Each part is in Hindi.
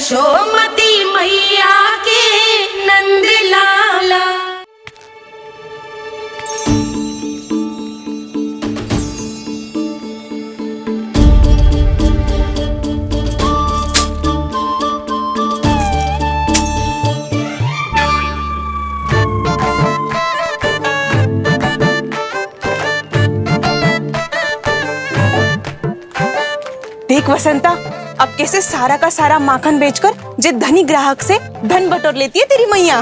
यशोमती मैया के नंद लाला। देख वसंता, अब कैसे सारा का सारा माखन बेचकर जे धनी ग्राहक से धन बटोर लेती है तेरी मैया।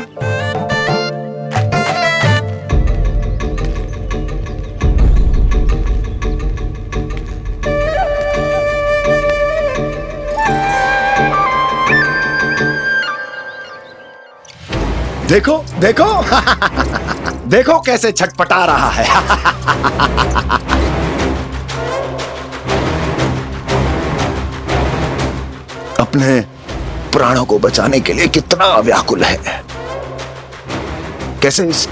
देखो देखो देखो कैसे छटपटा रहा है। अपने प्राणों को बचाने के लिए कितना व्याकुल है, कैसे इस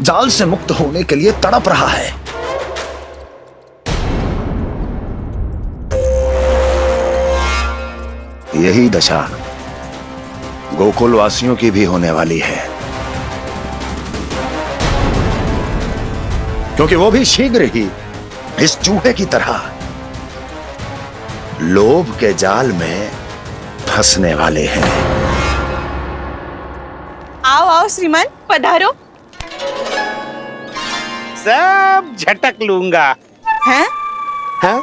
जाल से मुक्त होने के लिए तड़प रहा है। यही दशा गोकुल वासियों की भी होने वाली है, क्योंकि वो भी शीघ्र ही इस चूहे की तरह लोभ के जाल में फंसने वाले हैं। आओ आओ श्रीमान, पधारो। सब झटक लूंगा। हैं? हाँ?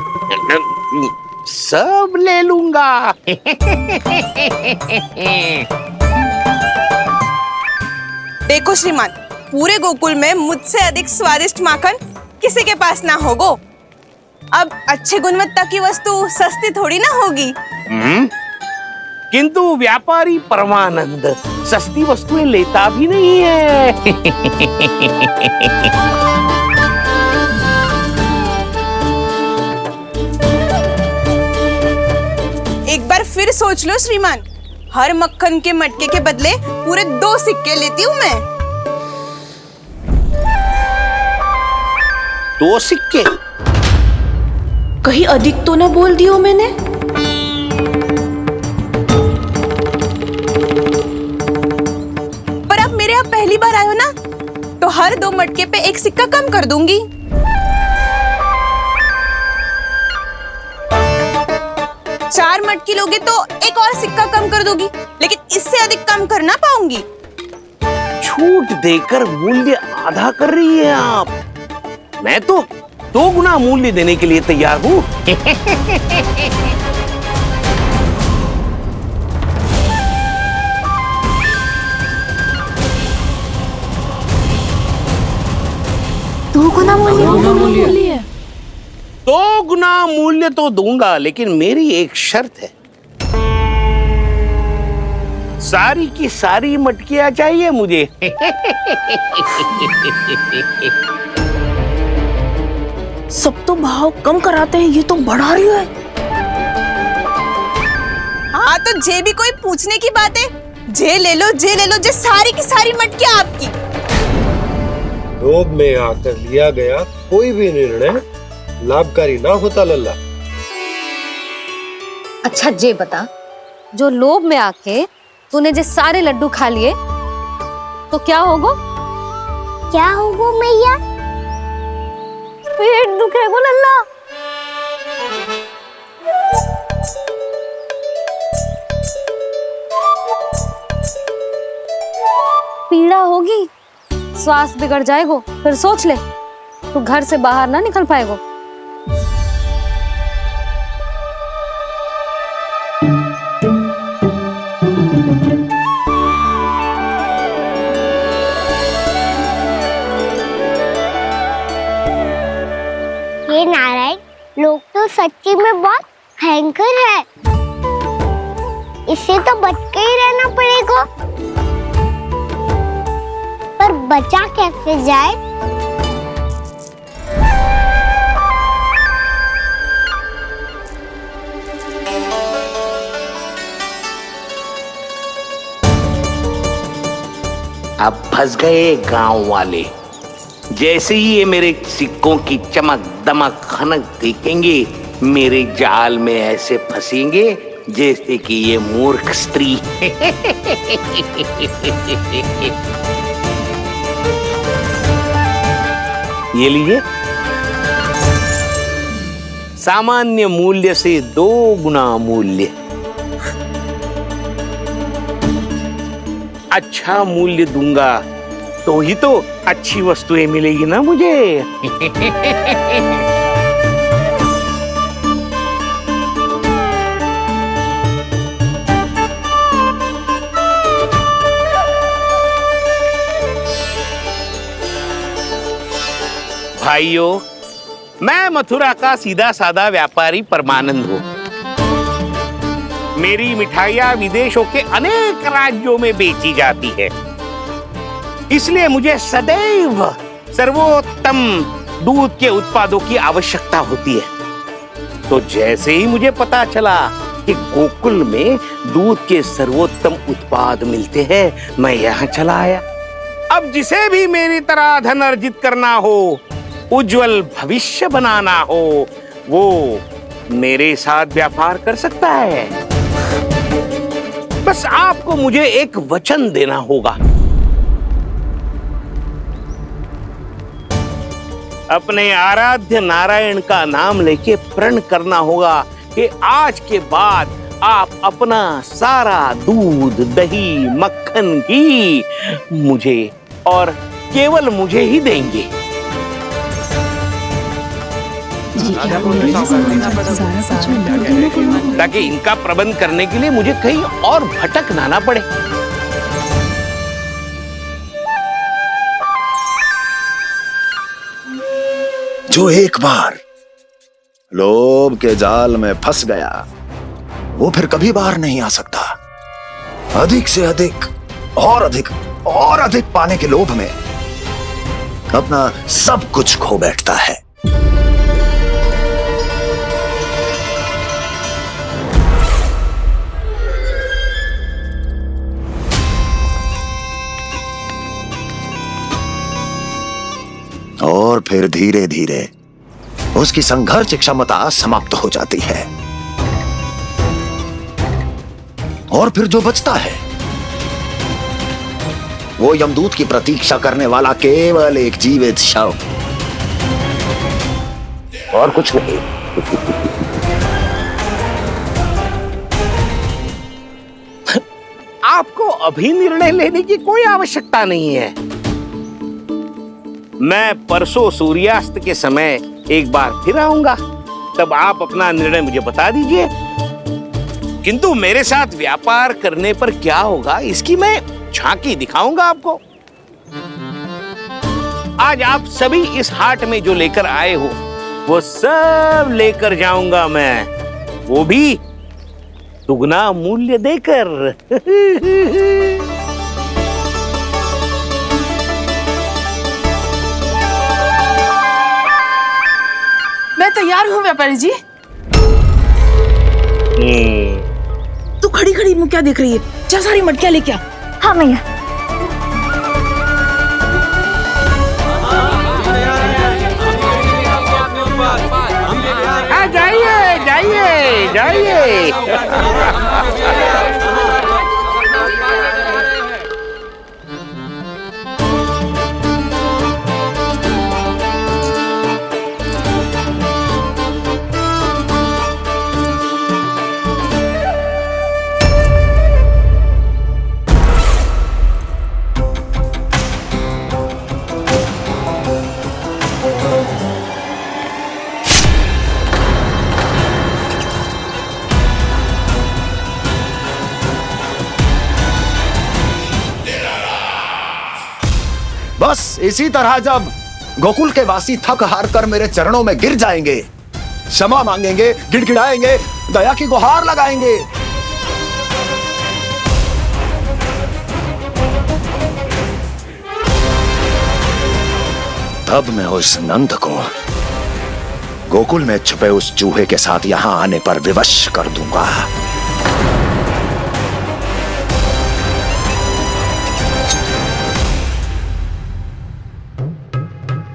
सब ले लूंगा। देखो श्रीमान, पूरे गोकुल में मुझसे अधिक स्वादिष्ट माखन किसी के पास ना होगो। अब अच्छे गुणवत्ता की वस्तु सस्ती थोड़ी ना होगी। किंतु व्यापारी परमानंद सस्ती वस्तुएं लेता भी नहीं है। एक बार फिर सोच लो श्रीमान, हर मक्खन के मटके के बदले पूरे 2 सिक्के लेती हूँ मैं। 2 सिक्के? कहीं अधिक तो ना बोल दियो मैंने? पर अब मेरे यहाँ पहली बार आए हो ना, तो हर 2 मटके पे 1 सिक्का कम कर दूंगी। चार मटकी लोगे तो 1 और सिक्का कम कर दूंगी, लेकिन इससे अधिक कम कर ना पाऊंगी। छूट देकर मूल्य आधा कर रही है आप। मैं तो 2 गुना मूल्य देने के लिए तैयार हूँ। दो गुना मूल्य? 2 गुना मूल्य तो दूंगा, लेकिन मेरी एक शर्त है। सारी की सारी मटकियां चाहिए मुझे। सब तो भाव कम कराते हैं, ये तो बढ़ा रही है। हाँ तो जे भी कोई पूछने की बात है, जे ले लो, जे ले लो, जे सारी की सारी मटकियां आपकी। लोभ में आकर लिया गया कोई भी निर्णय लाभकारी ना होता लल्ला। अच्छा जे बता, जो लोभ में आके तूने जो सारे लड्डू खा लिए तो क्या होगो? क्या होगो मैया? पेट दुखेगो लल्ला। पीड़ा होगी, स्वास्थ्य बिगड़ जाएगो। फिर सोच ले, तू घर से बाहर ना निकल पाएगो। ये नारायण, लोग तो सच्ची में बहुत भयंकर है। इससे तो बच के ही रहना पड़ेगा। पर बचा कैसे जाए? अब फंस गए गांव वाले। जैसे ही ये मेरे सिक्कों की चमक दमक खनक देखेंगे, मेरे जाल में ऐसे फंसेंगे जैसे कि ये मूर्ख स्त्री। ये लीजिए, सामान्य मूल्य से 2 गुना मूल्य। अच्छा मूल्य दूंगा तो ही तो अच्छी वस्तुएं मिलेगी ना मुझे। भाइयों, मैं मथुरा का सीधा साधा व्यापारी परमानंद हूं। मेरी मिठाइयां विदेशों के अनेक राज्यों में बेची जाती है, इसलिए मुझे सदैव सर्वोत्तम दूध के उत्पादों की आवश्यकता होती है। तो जैसे ही मुझे पता चला कि गोकुल में दूध के सर्वोत्तम उत्पाद मिलते हैं, मैं यहाँ चला आया। अब जिसे भी मेरी तरह धन अर्जित करना हो, उज्जवल भविष्य बनाना हो, वो मेरे साथ व्यापार कर सकता है। बस आपको मुझे एक वचन देना होगा। अपने आराध्य नारायण का नाम लेके प्रण करना होगा कि आज के बाद आप अपना सारा दूध, दही, मक्खन, घी मुझे और केवल मुझे ही देंगे। ताकि इनका प्रबंध करने के लिए मुझे कहीं और भटकना ना पड़े। जो एक बार लोभ के जाल में फंस गया, वो फिर कभी बाहर नहीं आ सकता। अधिक से अधिक और अधिक और अधिक पाने के लोभ में अपना सब कुछ खो बैठता है। और फिर धीरे धीरे उसकी संघर्ष क्षमता समाप्त हो जाती है, और फिर जो बचता है वो यमदूत की प्रतीक्षा करने वाला केवल एक जीवित शव, और कुछ नहीं। आपको अभी निर्णय लेने की कोई आवश्यकता नहीं है। मैं परसों सूर्यास्त के समय एक बार फिर आऊंगा, तब आप अपना निर्णय मुझे बता दीजिए। किंतु मेरे साथ व्यापार करने पर क्या होगा, इसकी मैं झांकी दिखाऊंगा आपको। आज आप सभी इस हाट में जो लेकर आए हो, वो सब लेकर जाऊंगा मैं, वो भी दुगना मूल्य देकर। मैं तैयार हूँ व्यापारी जी। तू खड़ी खड़ी मुँह क्या देख रही है? जा सारी मटकियाँ लेके आ। हाँ मैया। हाँ, जाइए जाइए जाइए। बस इसी तरह जब गोकुल के वासी थक हार कर मेरे चरणों में गिर जाएंगे, क्षमा मांगेंगे, गिड़गिड़ाएंगे, दया की गुहार लगाएंगे, तब मैं उस नंद को गोकुल में छुपे उस चूहे के साथ यहां आने पर विवश कर दूंगा।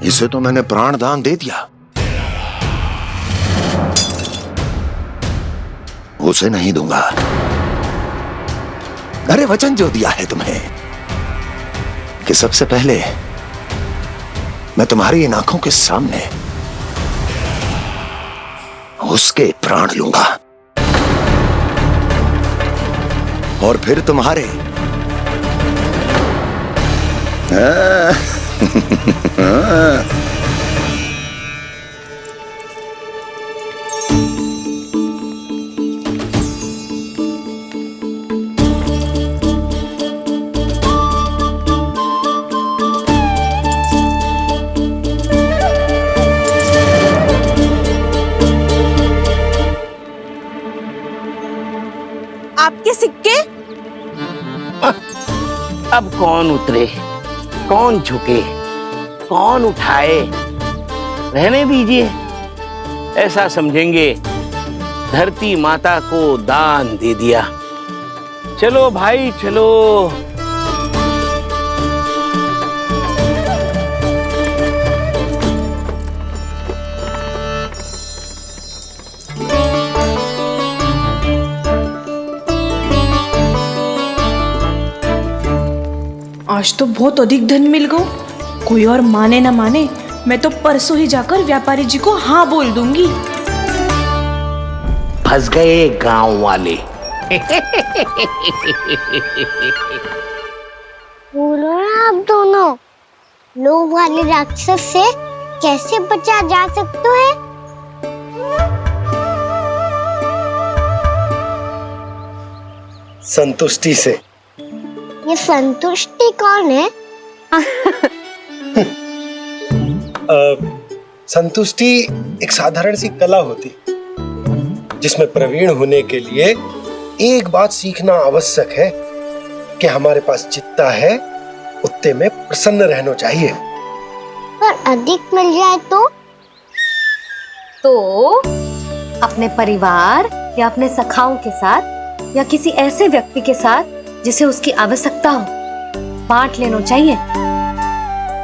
इसे तो मैंने प्राण दान दे दिया, उसे नहीं दूंगा। अरे वचन जो दिया है तुम्हें कि सबसे पहले मैं तुम्हारी इन आंखों के सामने उसके प्राण लूंगा और फिर तुम्हारे आपके सिक्के? अब कौन उतरे, कौन झुके, कौन उठाए? रहने दीजिए, ऐसा समझेंगे धरती माता को दान दे दिया। चलो भाई चलो। आज तो बहुत अधिक धन मिल गया। कोई और माने ना माने, मैं तो परसों ही जाकर व्यापारी जी को हाँ बोल दूंगी। फंस गए गांव वाले। बोलो ना आप दोनों, लोभ वाले राक्षस से कैसे बचा जा सकता है? संतुष्टि से। ये संतुष्टि कौन है? संतुष्टि एक साधारण सी कला होती जिसमें प्रवीण होने के लिए एक बात सीखना आवश्यक है कि हमारे पास जितना है उतने में प्रसन्न रहना चाहिए। पर अधिक मिल जाए तो अपने परिवार या अपने सखाओं के साथ या किसी ऐसे व्यक्ति के साथ जिसे उसकी आवश्यकता हो बांट लेना चाहिए,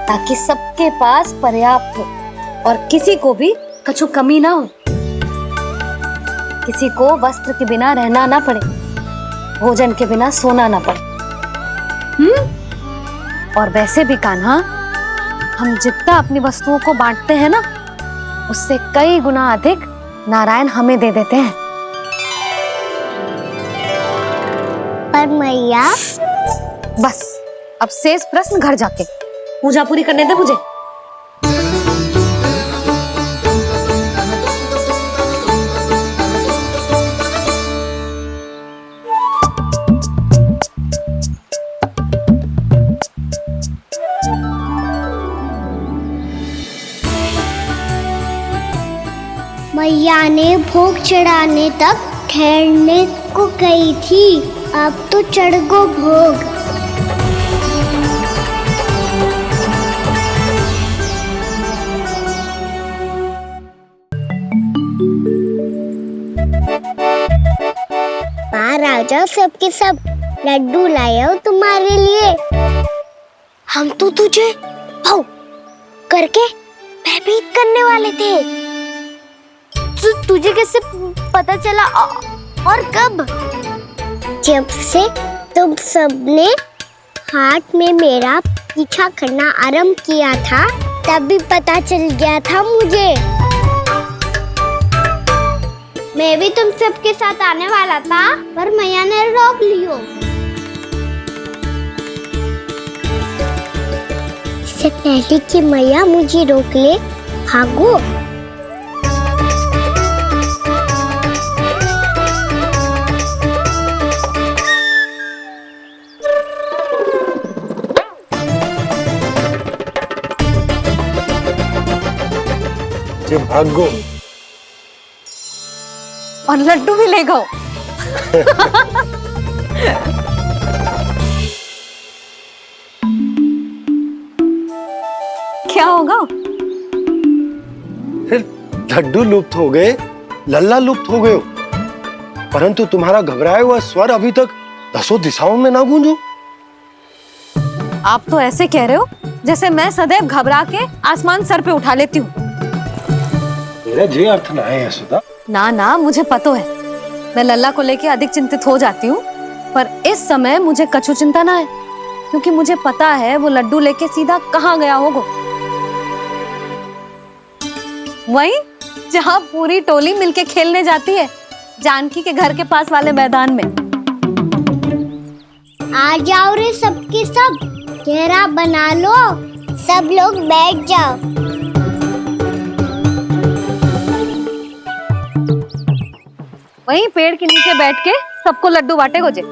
ताकि सबके पास पर्याप्त हो और किसी को भी कछु कमी ना हो, किसी को वस्त्र के बिना रहना ना पड़े, भोजन के बिना सोना ना पड़े। और वैसे भी कान्हा, हम जितना अपनी वस्तुओं को बांटते हैं ना, उससे कई गुना अधिक नारायण हमें दे देते हैं। पर मैया, बस अब शेष प्रश्न घर जाके पूजा पूरी करने दे मुझे। मैया ने भोग चढ़ाने तक ठहरने को कही थी, अब तो चढ़ गो भोग। बाहर आ जाओ, सबके सब लड्डू लाए हो तुम्हारे लिए। हम तो तुझे भाव करके भयभीत करने वाले थे। तुझे कैसे पता चला और कब? जब से तुम सबने हाथ में मेरा पीछा करना आरंभ किया था, तभी पता चल गया था मुझे। मैं भी तुम सबके साथ आने वाला था, पर मैया ने रोक लियो। इससे पहले कि मैया मुझे रोक ले, भागो। भागो और लड्डू भी ले गो। क्या होगा? फिर लड्डू लुप्त हो गए, लल्ला लुप्त हो गए, परंतु तुम्हारा घबराया हुआ स्वर अभी तक 10 दिशाओं में ना गूंजो। आप तो ऐसे कह रहे हो जैसे मैं सदैव घबरा के आसमान सर पे उठा लेती हूँ। मेरा जे अर्थ ना है यशोदा। ना ना, मुझे पता है। मैं लल्ला को लेके अधिक चिंतित हो जाती हूँ, पर इस समय मुझे कछु चिंता ना है, क्योंकि मुझे पता है वो लड्डू लेके सीधा कहाँ गया होगा। वहीं जहाँ पूरी टोली मिलके खेलने जाती है, जानकी के घर के पास वाले मैदान में। आ जाओ रे सबके सब, घेरा बना लो, सब लोग बैठ जाओ। वहीं पेड़ के नीचे बैठ के सबको लड्डू बांटे गोजे।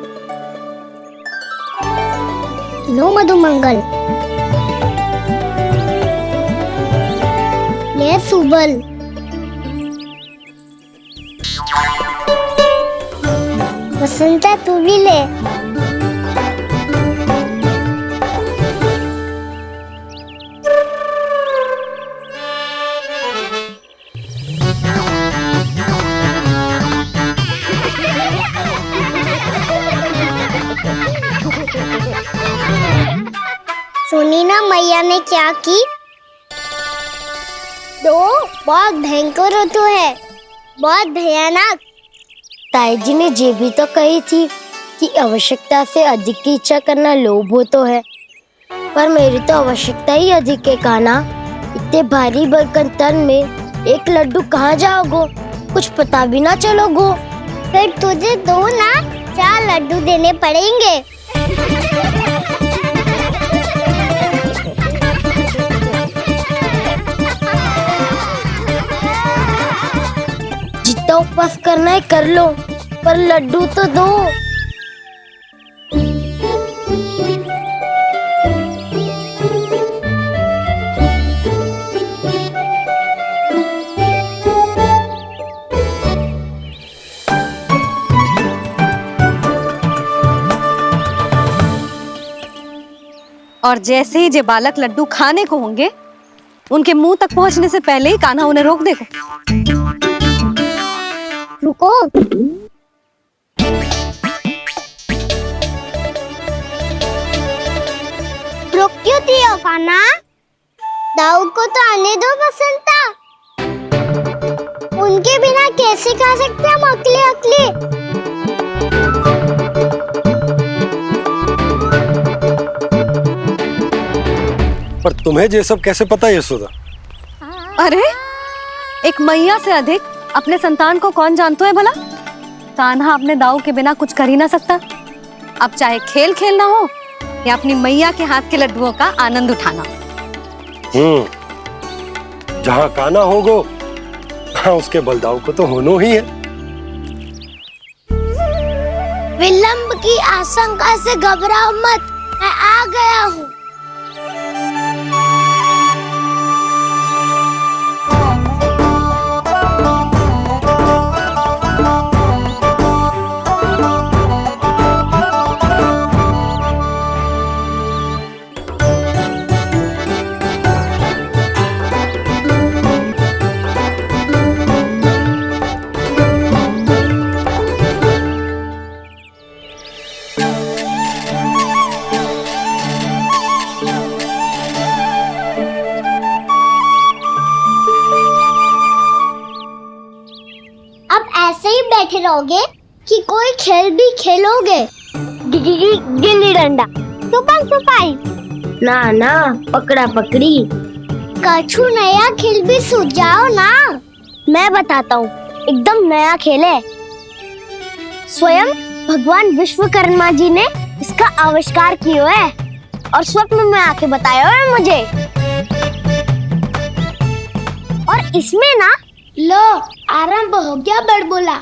लो मधुमंगल, ले सुबल, बसंता तू भी ले। सुनी ना मैया ने क्या की? तो बहुत भयंकर ऋतु है, बहुत भयानक। ताई जी ने ये भी तो कही थी कि आवश्यकता से अधिक की इच्छा करना लोभ हो तो है, पर मेरी तो आवश्यकता ही अधिक है कान्हा। इतने भारी भरकम तन में एक लड्डू कहाँ जाओगो, कुछ पता भी ना चलोगो। फिर तुझे 2 ना 4 लड्डू देने पड़ेंगे। जितना उपवास करना है कर लो, पर लड्डू तो दो। और जैसे ही जे बालक लड्डू खाने को होंगे, उनके मुंह तक पहुंचने से पहले ही कान्हा उन्हें रोक देगा। रुको, रुक क्यों दियो कान्हा? दाऊ को तो आने दो बसंता। उनके बिना कैसे खा सकते हम अकेले अकेले? पर तुम्हें ये सब कैसे पता यशोदा? अरे, एक मैया से अधिक अपने संतान को कौन जानता है भला? कान्हा अपने दाऊ के बिना कुछ कर ही ना सकता। अब चाहे खेल खेलना हो या अपनी मैया के हाथ के लड्डुओं का आनंद उठाना। जहाँ कान्हा होगो, हाँ उसके बलदाऊ को तो होनो ही है। विलंब की आशंका से घबराओ मत, मैं आ गया हूँ। बैठे रहोगे कि कोई खेल भी खेलोगे? गिल्ली डंडा, छुपन छुपाई, ना ना पकड़ा पकड़ी, कछु नया खेल भी सुझाओ ना। मैं बताता हूँ, एकदम नया खेल है। स्वयं भगवान विश्वकर्मा जी ने इसका आविष्कार किया है और स्वप्न में आके बताया है मुझे। और इसमें ना, लो आरंभ हो गया बड़बोला।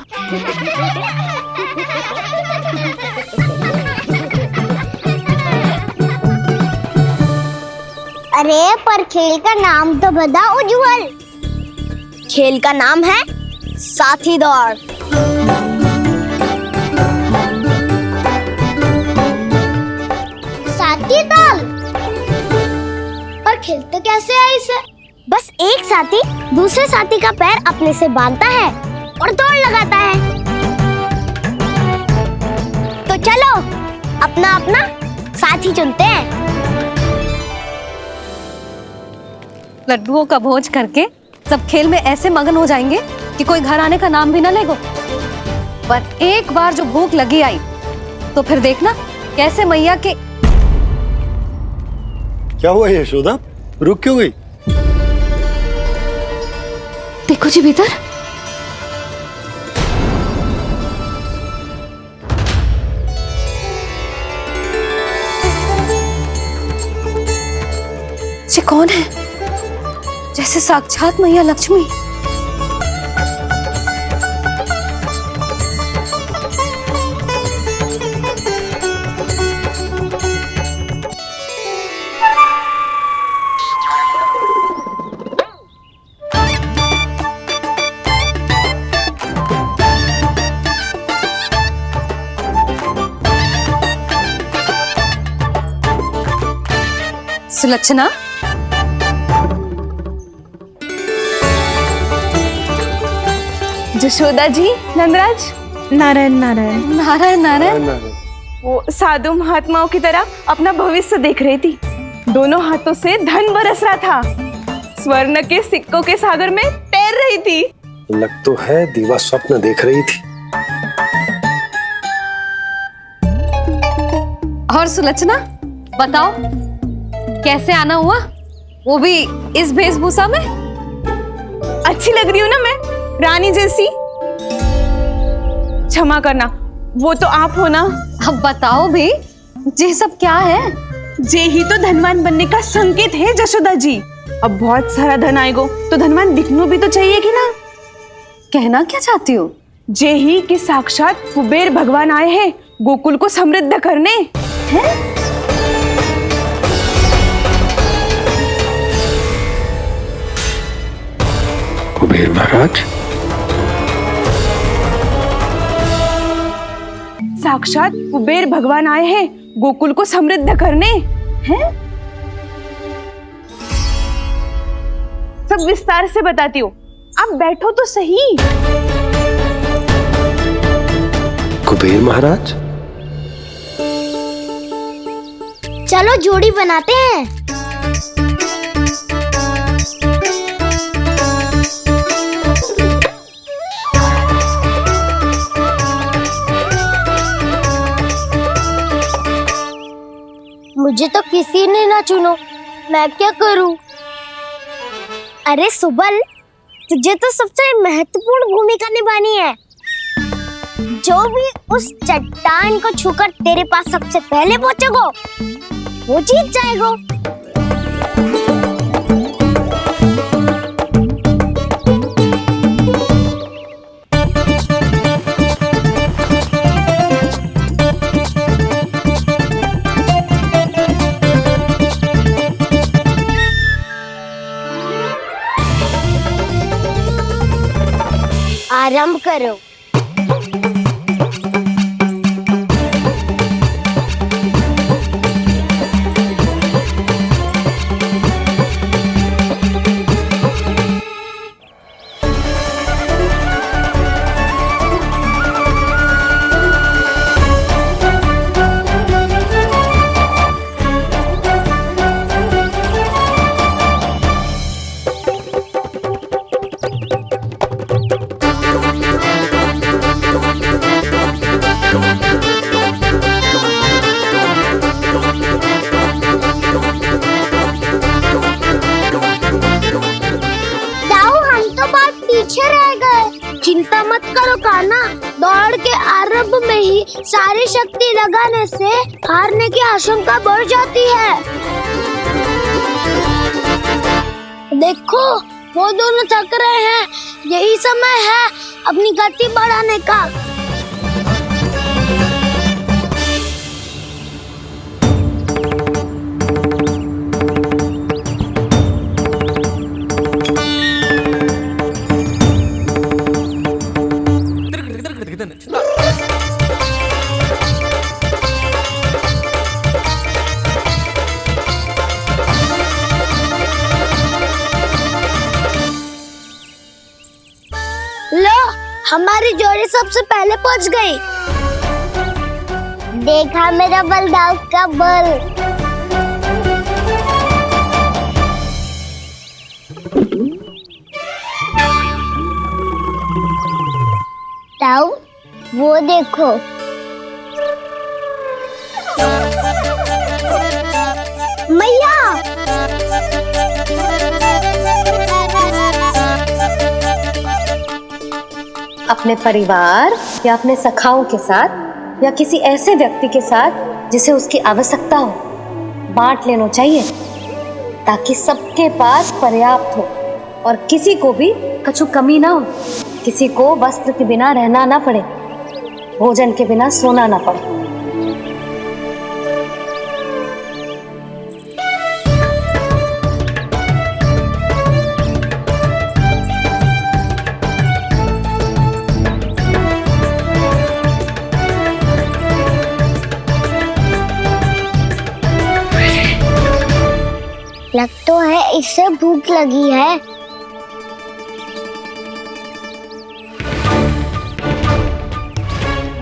अरे पर खेल का नाम तो बता उज्जवल। खेल का नाम है साथी दौड़। साथी दौड़? पर खेलते कैसे है इसे? बस एक साथी दूसरे साथी का पैर अपने से बांधता है और दौड़ लगाता है। तो चलो अपना अपना साथी चुनते हैं। लड्डुओं का भोज करके सब खेल में ऐसे मगन हो जाएंगे कि कोई घर आने का नाम भी ना लेगो। पर एक बार जो भूख लगी आई तो फिर देखना कैसे मैया के। क्या हुआ यशोदा, रुक क्यों गई? देखो जी भीतर। ये कौन है? जैसे साक्षात मैया लक्ष्मी। सुलक्षणा, जशोदा जी, नंदराज। नारायण नारायण। नारायण नारायण। वो साधु महात्माओं की तरह अपना भविष्य देख रही थी। दोनों हाथों से धन बरस रहा था। स्वर्ण के सिक्कों के सागर में तैर रही थी। लग तो है दीवा स्वप्न देख रही थी। और सुलक्षणा बताओ, कैसे आना हुआ, वो भी इस वेशभूषा में? अच्छी लग रही हूँ ना मैं, रानी जैसी? क्षमा करना, वो तो आप हो ना। अब बताओ भी, ये सब क्या है? जे ही तो धनवान बनने का संकेत है जशोदा जी। अब बहुत सारा धन आएगा तो धनवान दिखना भी तो चाहिए कि ना। कहना क्या चाहती हो? जे ही कि साक्षात कुबेर भगवान आए हैं गोकुल को समृद्ध करने। हैं? कुबेर महाराज? साक्षात कुबेर भगवान आए हैं गोकुल को समृद्ध करने। हैं? सब विस्तार से बताती हूँ, आप बैठो तो सही। कुबेर महाराज? चलो जोड़ी बनाते हैं। मुझे तो किसी ने ना चुनो, मैं क्या करूं? अरे सुबल, तुझे तो सबसे महत्वपूर्ण भूमिका निभानी है। जो भी उस चट्टान को छूकर तेरे पास सबसे पहले पहुंचेगा वो जीत जाएगा। आरंभ करो। चिंता मत करो कान्हा, दौड़ के आरंभ में ही सारी शक्ति लगाने से हारने की आशंका बढ़ जाती है। देखो वो दोनों थक रहे हैं, यही समय है अपनी गति बढ़ाने का। लो, हमारी जोड़ी सबसे पहले पहुंच गई। देखा मेरा बलदाव का बल। दाऊ, वो देखो। मैया, अपने परिवार या अपने सखाओं के साथ या किसी ऐसे व्यक्ति के साथ जिसे उसकी आवश्यकता हो, बांट लेना चाहिए ताकि सबके पास पर्याप्त हो और किसी को भी कछु कमी ना हो, किसी को वस्त्र के बिना रहना ना पड़े, भोजन के बिना सोना ना पड़े। लग तो है इससे भूख लगी है।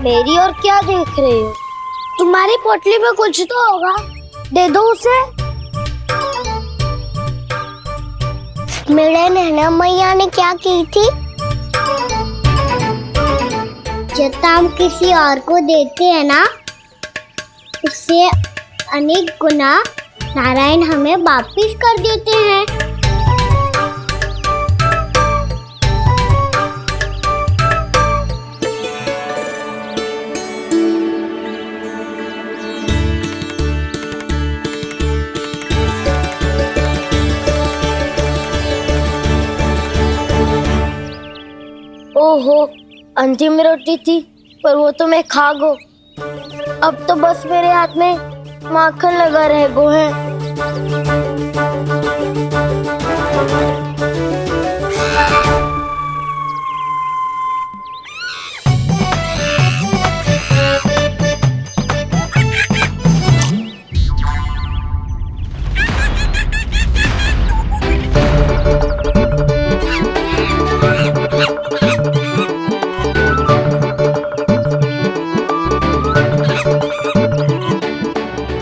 मेरी और क्या देख रहे हो? तुम्हारी पोटली में कुछ तो होगा, दे दो उसे। मेरे नैना मैया ने क्या की थी? जब हम किसी और को देते हैं ना, उससे अनेक गुना नारायण हमें वापिस कर देते हैं। ओहो, अंतिम रोटी थी पर वो तो मैं खा गो। अब तो बस मेरे हाथ में माखन लगा रह गो है।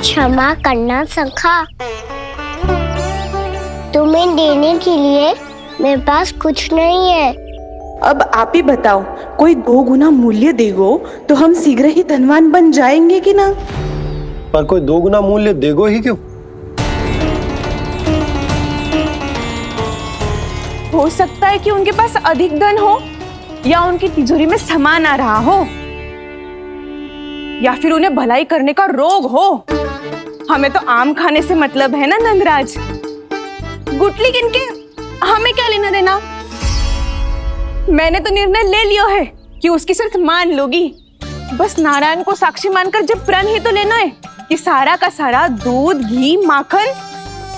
क्षमा करना सखा, तुम्हें देने के लिए मेरे पास कुछ नहीं है। अब आप ही बताओ, कोई 2 गुना मूल्य देगो तो हम शीघ्र ही धनवान बन जाएंगे कि ना? पर कोई 2 गुना मूल्य देगो ही क्यों? हो सकता है कि उनके पास अधिक धन हो, या उनकी तिजोरी में सामान आ रहा हो, या फिर उन्हें भलाई करने का रोग हो। हमें तो आम खाने से मतलब है ना नंदराज। गुटली किनके, हमें क्या लेना देना। मैंने तो निर्णय ले लिया है कि उसकी सिर्फ मान लोगी। बस नारायण को साक्षी मानकर जब प्रण ही तो लेना है कि सारा का सारा दूध, घी, माखन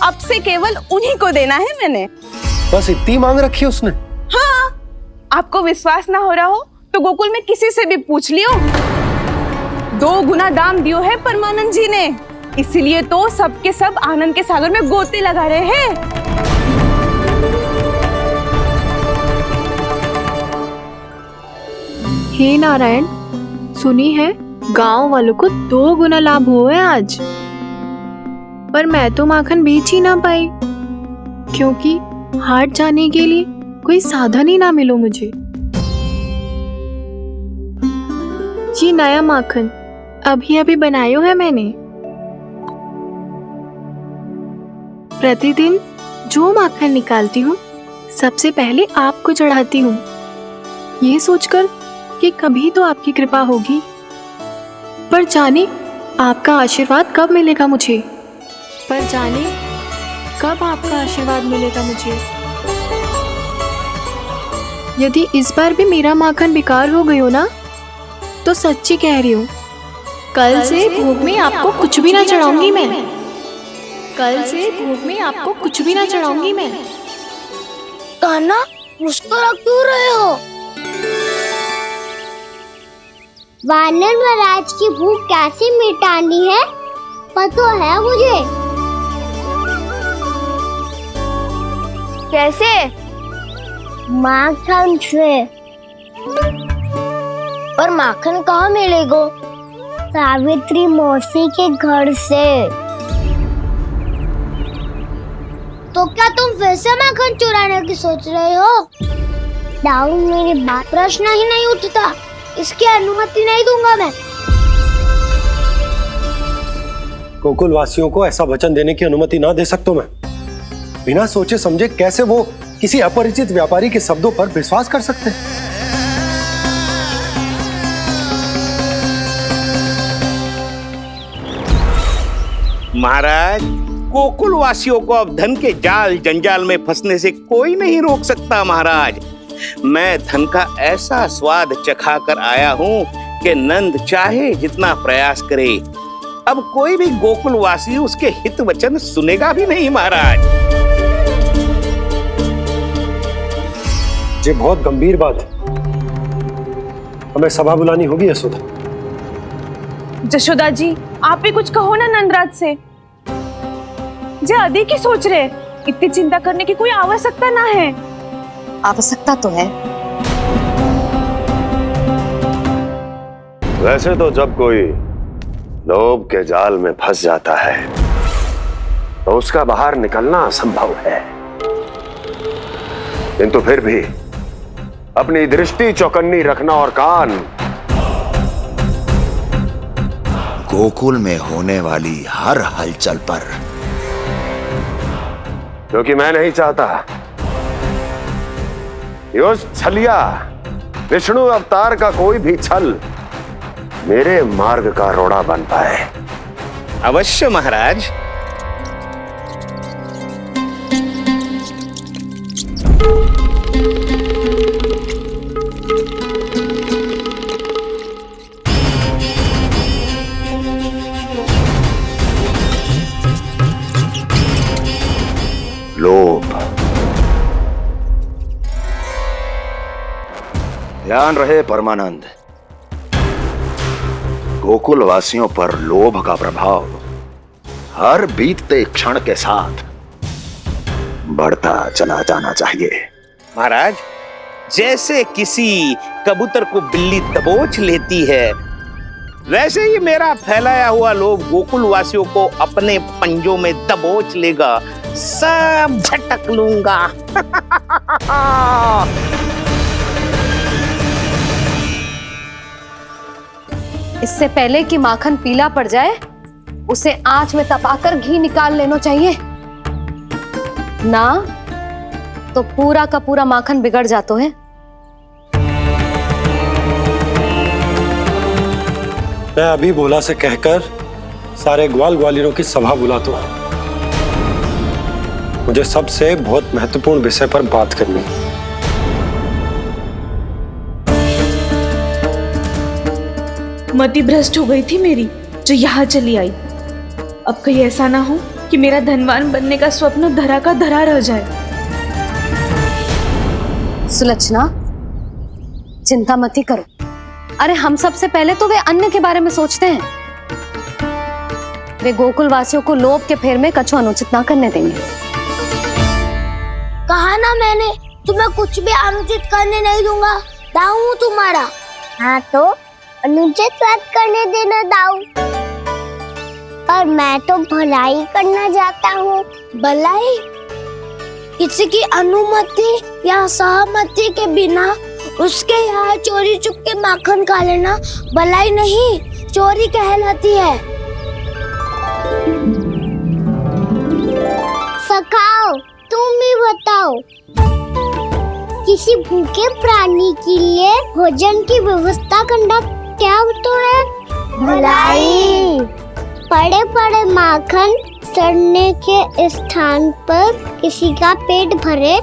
अब से केवल उन्हीं को देना है मैंने। बस इतनी मांग रखी है उसने? हाँ, आपको विश्वास ना हो रहा हो तो गोकुल में किसी से भी पूछ लियो। 2 गुना दाम दियो है परमानंद जी ने, इसलिए तो सबके सब आनंद के सागर में गोते लगा रहे हैं। हे नारायण, सुनी है गांव वालों को 2 गुना लाभ हुआ है आज, पर मैं तो माखन बेच ही ना पाई क्योंकि हाट जाने के लिए कोई साधन ही ना मिलो मुझे। जी नया माखन अभी अभी बनायो है मैंने। प्रतिदिन जो माखन निकालती हूँ सबसे पहले आपको चढ़ाती हूँ, ये सोचकर कि कभी तो आपकी कृपा होगी। पर जाने आपका आशीर्वाद कब मिलेगा मुझे, पर जाने कब आपका आशीर्वाद मिलेगा मुझे। यदि इस बार भी मेरा माखन बेकार हो गई हो ना, तो सच्ची कह रही हूँ, कल से भोग में आपको कुछ भी ना चढ़ाऊंगी मैं। कल से भोग में आपको कुछ भी ना चढ़ाऊंगी मैं। कान्हा, मुस्कुरा क्यों रहे हो? वानर महाराज की भूख कैसे मिटानी है पता है मुझे। कैसे? माखन से। और माखन कहाँ मिलेगा? सावित्री मौसी के घर से। तो क्या तुम फिर से माखन चुराने की सोच रहे हो? दाऊ, मेरी बात प्रश्न ही नहीं उठता। इसकी अनुमति नहीं दूंगा मैं। गोकुल वासियों को ऐसा वचन देने की अनुमति ना दे सकता मैं। बिना सोचे समझे कैसे वो किसी अपरिचित व्यापारी के शब्दों पर विश्वास कर सकते हैं? महाराज, गोकुल वासियों को अब धन के जाल जंजाल में फंसने से कोई नहीं रोक सकता। महाराज, मैं धन का ऐसा स्वाद चखा कर आया हूँ कि नंद चाहे जितना प्रयास करे, अब कोई भी गोकुल वासी उसके हित वचन सुनेगा भी नहीं। महाराज, ये बहुत गंभीर बात है। हमें सभा बुलानी होगी यशोदा। जशोदा जी, आप भी कुछ कहो ना नंदराज से। जे अधिक ही सोच रहे, इतनी चिंता करने की कोई आवश्यकता ना है। आवश्यकता तो है। वैसे तो जब कोई लोभ के जाल में फंस जाता है तो उसका बाहर निकलना असंभव है, किंतु फिर भी अपनी दृष्टि चौकन्नी रखना और कान गोकुल में होने वाली हर हलचल पर, क्योंकि मैं नहीं चाहता कि उस छलिया विष्णु अवतार का कोई भी छल मेरे मार्ग का रोड़ा बन पाए। अवश्य महाराज। लोभ, ध्यान रहे परमानंद, गोकुल वासियों पर लोभ का प्रभाव हर बीतते क्षण के साथ बढ़ता चला जाना चाहिए। महाराज, जैसे किसी कबूतर को बिल्ली दबोच लेती है, वैसे ही मेरा फैलाया हुआ लोभ गोकुल वासियों को अपने पंजों में दबोच लेगा। सब झटक लूंगा। इससे पहले कि माखन पीला पड़ जाए, उसे आंच में तपाकर घी निकाल लेना चाहिए ना, तो पूरा का पूरा माखन बिगड़ जाता है। मैं अभी भोला से कहकर सारे ग्वाल ग्वालियरों की सभा बुलाता हूं। मुझे सबसे बहुत महत्वपूर्ण विषय पर बात करनी है। मति भ्रष्ट हो गई थी मेरी, जो यहाँ चली आई। अब कहीं ऐसा ना हो कि मेरा धनवान बनने का स्वप्न धरा का धरा रह जाए। सुलक्षणा, चिंता मत ही करो। अरे हम सबसे पहले तो वे अन्न के बारे में सोचते हैं। वे गोकुल वासियों को लोभ के फेर में कछु अनुचित ना करने देंगे। कहा ना मैंने, तुम्हें कुछ भी अनुचित करने नहीं दूंगा। दाऊ हूँ तुम्हारा। हाँ तो अनुचित बात करने देना दाऊ। पर मैं तो भलाई करना चाहता हूँ। भलाई? किसी की अनुमति या सहमति के बिना उसके यहाँ चोरी चुप के माखन खा लेना भलाई नहीं, चोरी कहलाती है। सखाओ, तुम ही बताओ, किसी भूखे प्राणी के लिए भोजन की व्यवस्था करना क्या होता है? भलाई। पड़े पड़े माखन सड़ने के स्थान पर किसी का पेट भरे,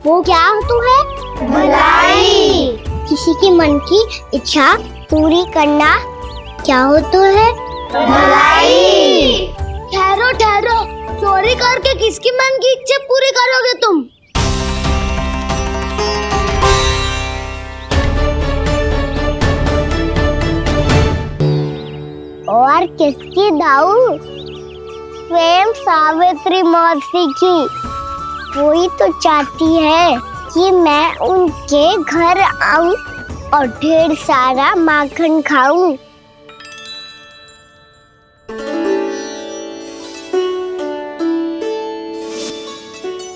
वो क्या होता है? भलाई। किसी के मन की इच्छा पूरी करना क्या होता है? भलाई। ठहरो ठहरो, चोरी करके किसकी मन की इच्छा पूरी करोगे तुम? और किसकी दाऊ? स्वयं सावित्री मौसी की। वही तो चाहती है कि मैं उनके घर आऊं और ढेर सारा माखन खाऊं।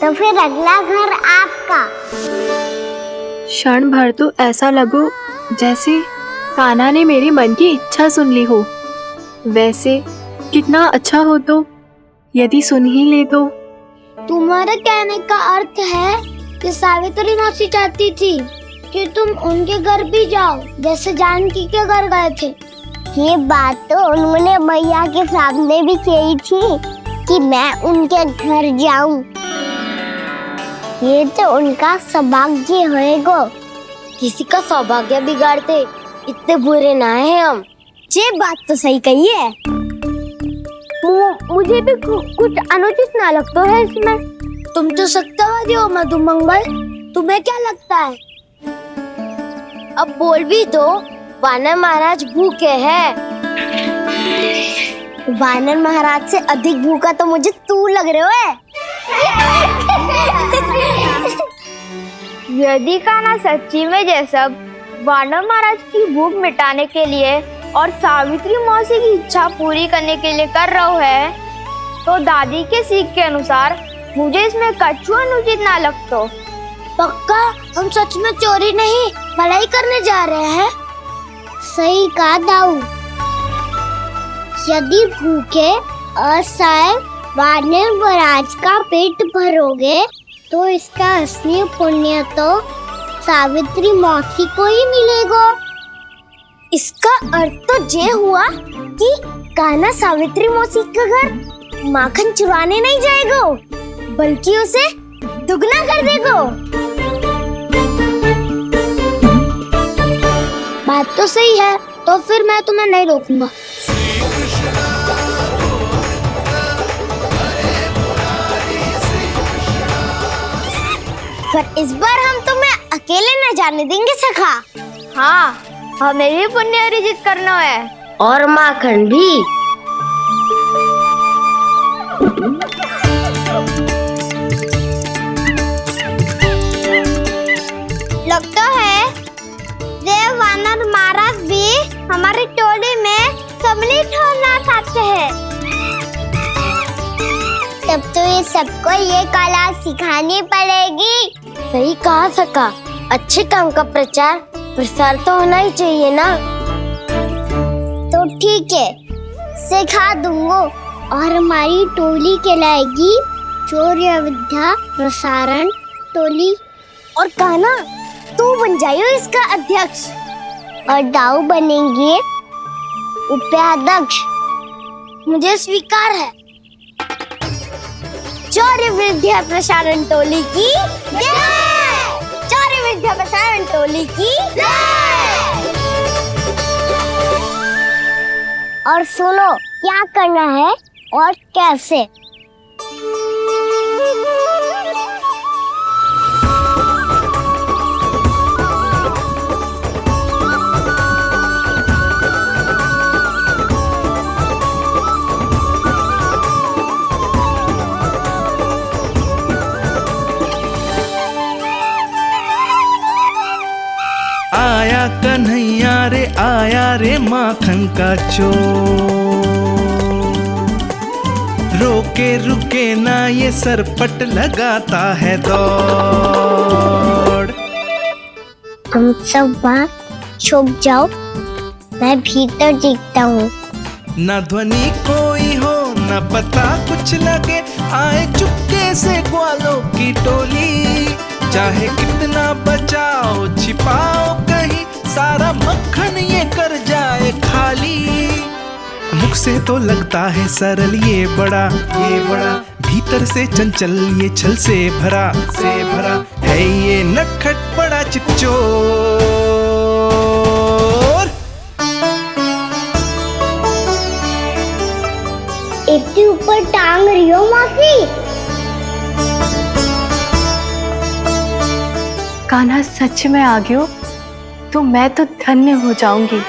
तो फिर अगला घर आपका। क्षण भर तो ऐसा लगो जैसे कान्हा ने मेरे मन की इच्छा सुन ली हो। वैसे कितना अच्छा हो तो यदि सुन ही ले तो। तुम्हारे कहने का अर्थ है कि सावित्री मौसी चाहती थी कि तुम उनके घर भी जाओ, जैसे जानकी के घर गए थे। ये बात तो उन्होंने भैया के सामने भी कही थी कि मैं उनके घर जाऊं। ये तो उनका सौभाग्य होएगा। किसी का सौभाग्य बिगाड़ते इतने बुरे ना है हम। ये बात तो सही कही है। मुझे भी कुछ अनुचित ना लगता है इसमें। तुम तो सत्यवादी हो मधुमंगल, तुम्हें क्या लगता है? अब बोल भी दो, वानर महाराज भूखे हैं। वानर महाराज से अधिक भूखा तो मुझे तू लग रहे हो। यदि कान्हा सच्ची में जैसा वानर महाराज की भूख मिटाने के लिए और सावित्री मौसी की इच्छा पूरी करने के लिए कर रहा है, तो दादी के सीख के अनुसार मुझे इसमें कछु अनुचित ना लगता। पक्का हम सच में चोरी नहीं भलाई करने जा रहे हैं। सही कहा दाऊ। यदि भूखे असहाय वानर महाराज का पेट भरोगे तो इसका असली पुण्य तो सावित्री मौसी को ही मिलेगा। इसका अर्थ तो ये हुआ कि कान्हा सावित्री मौसी के घर माखन चुराने नहीं जाएगा, बल्कि उसे दुगना कर देगा। बात तो सही है, तो फिर मैं तुम्हें नहीं रोकूंगा। पर इस बार हम तुम्हें अकेले न जाने देंगे सखा। हाँ, हमें भी पुण्य अर्जित करना है और माखन भी। लगता है देव वानर महाराज भी हमारी टोली में सम्मिलित होना चाहते हैं। तब तो ये सबको ये कला सिखानी पड़ेगी। सही कहा सका, अच्छे काम का प्रचार प्रसार तो होना ही चाहिए ना। तो ठीक है, सिखा दूंगा और हमारी टोली कहलाएगी चौर्य विद्या प्रसारण टोली। और कान्हा तू बन जाइयो इसका अध्यक्ष और दाऊ बनेंगे उपाध्यक्ष। मुझे स्वीकार है। चौर्य विद्या प्रसारण टोली की जय! चौर्य विद्या प्रसारण टोली की जय! और सुनो क्या करना है और कैसे। आया कन्हैया रे आया रे माखन का चोर, रोके रुके ना ये सरपट लगाता है दौड़। तुम सब बाहर छुप जाओ, मैं भीतर देखता हूँ। न ध्वनि कोई हो न पता कुछ लगे, आए चुपके से ग्वालों की टोली। चाहे कितना बचाओ छिपाओ कहीं, सारा मक्खन ये कर जाए खाली। मुख से तो लगता है सरल ये बड़ा भीतर से चंचल ये छल से भरा है ये नटखट बड़ा चिपचोर। इतने ऊपर टांग रही हो मौसी। कान्हा सच में आ गयो तो मैं तो धन्य हो जाऊंगी।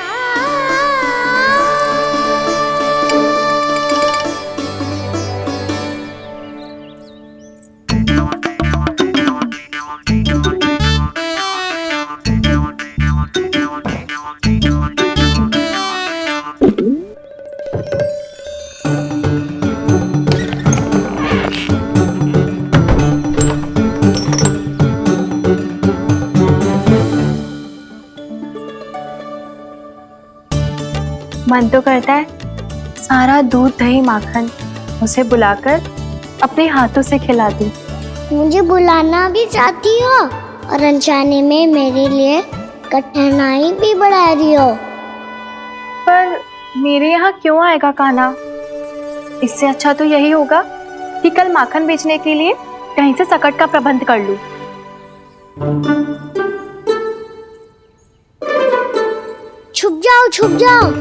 मन तो करता है सारा दूध दही माखन उसे बुलाकर अपने हाथों से खिला दूं। मुझे बुलाना भी चाहती हो और अनजाने में मेरे लिए कठिनाई भी बढ़ा रही हो। पर मेरे यहाँ क्यों आएगा कान्हा? इससे अच्छा तो यही होगा कि कल माखन बेचने के लिए कहीं से सकट का प्रबंध कर लूं। छुप जाओ छुप जाओ।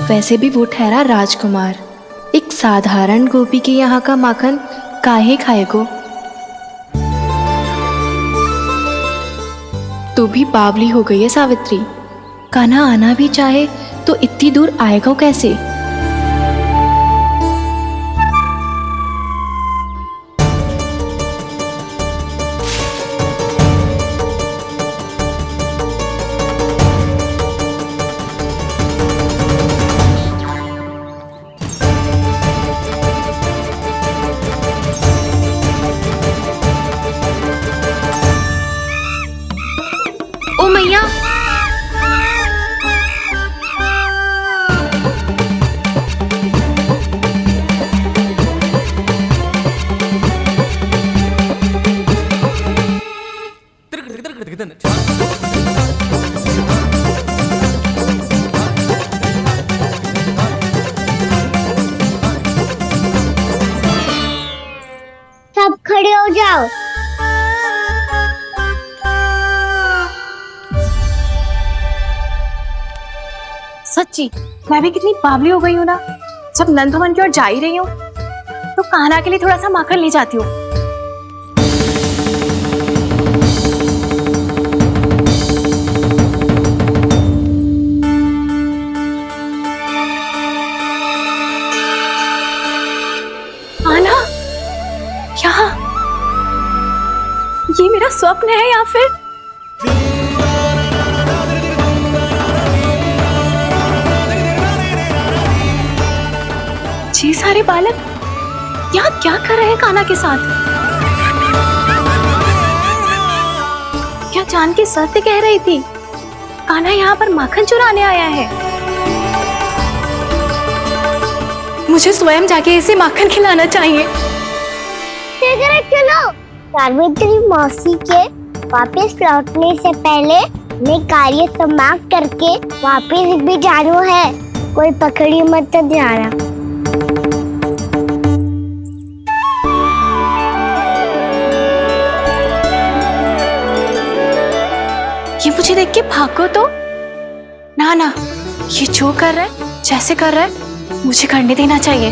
वैसे भी वो ठहरा राजकुमार, एक साधारण गोपी के यहाँ का माखन काहे खाएगो। तू भी बावली हो गई है सावित्री। कान्हा आना भी चाहे तो इतनी दूर आएगा कैसे? ओ मैया, सब खड़े हो जाओ। सच्ची मैं भी कितनी बावली हो गई हूँ ना। जब नंद भवन की ओर जा ही रही हूँ तो कान्हा के लिए थोड़ा सा माखन ले जाती हूँ। कान्हा, यहाँ ये मेरा स्वप्न है या फिर ये सारे बालक यहाँ क्या कर रहे हैं कान्हा के साथ? क्या जानकी सत्य कह रही थी? कान्हा यहाँ पर माखन चुराने आया है। मुझे स्वयं जाके इसे माखन खिलाना चाहिए। चलो, सावित्री मौसी के वापस लौटने से पहले मैं कार्य समाप्त करके वापस भी जाना है। कोई पकड़ी मत जाना। ये मुझे देख के भागो तो ना, ये जो कर रहा है, जैसे कर रहा है, मुझे करने देना चाहिए।